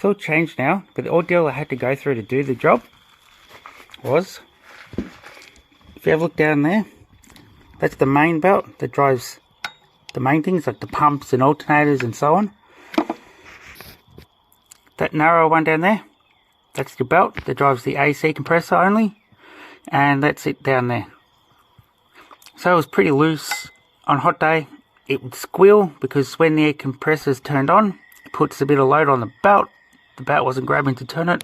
it's all changed now, but the ordeal I had to go through to do the job was, if you have a look down there, that's the main belt that drives the main things like the pumps and alternators and so on. That narrow one down there, that's your belt that drives the AC compressor only, and that's it down there. So it was pretty loose. On a hot day it would squeal because when the air compressor is turned on, it puts a bit of load on the belt wasn't grabbing to turn it,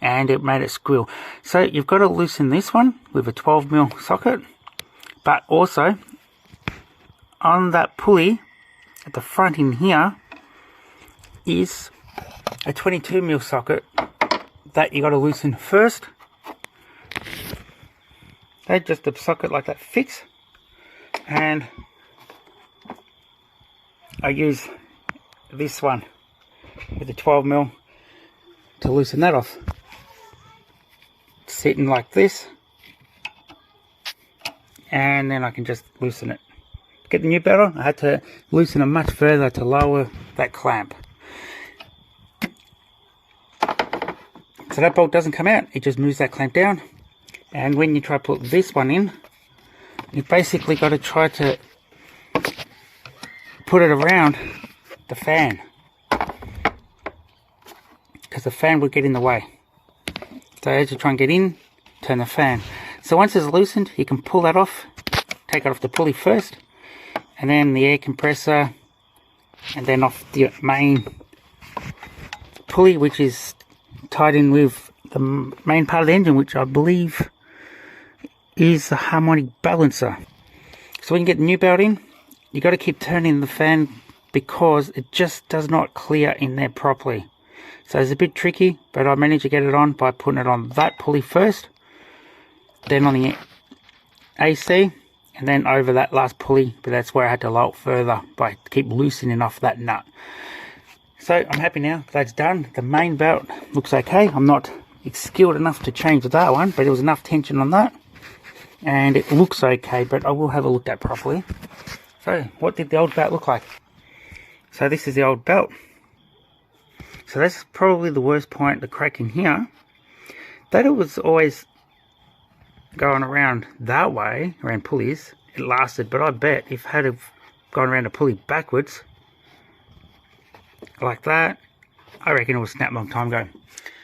and it made it squeal. So you've got to loosen this one with a 12mm socket, but also on that pulley at the front in here is a 22mm socket that you got to loosen first. That's just a socket like that fits, and I use this one with the 12mm to loosen that off. It's sitting like this, and then I can just loosen it. Get the new belt on, I had to loosen it much further to lower that clamp. So that bolt doesn't come out, it just moves that clamp down. And when you try to put this one in, you basically got to try to put it around the fan, because the fan would get in the way. So as you try and get in, turn the fan. So once it's loosened, you can pull that off, take it off the pulley first, and then the air compressor, and then off the main pulley, which is tied in with the main part of the engine, which I believe is the harmonic balancer. So when you get the new belt in, you got to keep turning the fan because it just does not clear in there properly. So it's a bit tricky, but I managed to get it on by putting it on that pulley first, then on the AC, and then over that last pulley, but that's where I had to lower it further by keep loosening off that nut. So I'm happy now that's done. The main belt looks okay. I'm not skilled enough to change that one, but there was enough tension on that, and it looks okay, but I will have a look at properly. So what did the old belt look like? So this is the old belt. So that's probably the worst point, the crack in here, that it was always going around that way, around pulleys, it lasted. But I bet if it had have gone around a pulley backwards, like that, I reckon it would snap a long time ago.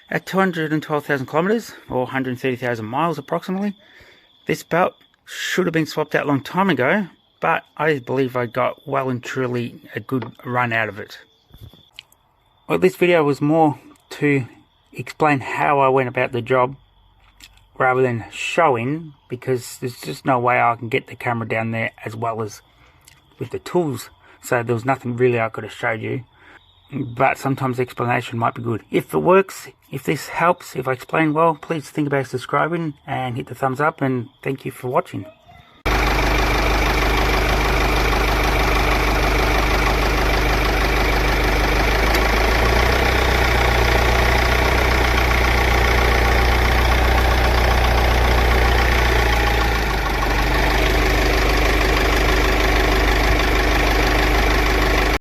At 212,000 kilometers, or 130,000 miles approximately, this belt should have been swapped out a long time ago, but I believe I got well and truly a good run out of it. Well, this video was more to explain how I went about the job rather than showing, because there's just no way I can get the camera down there as well as with the tools. So there was nothing really I could have showed you. But sometimes explanation might be good. If it works, if this helps, if I explain well, please think about subscribing and hit the thumbs up, and thank you for watching.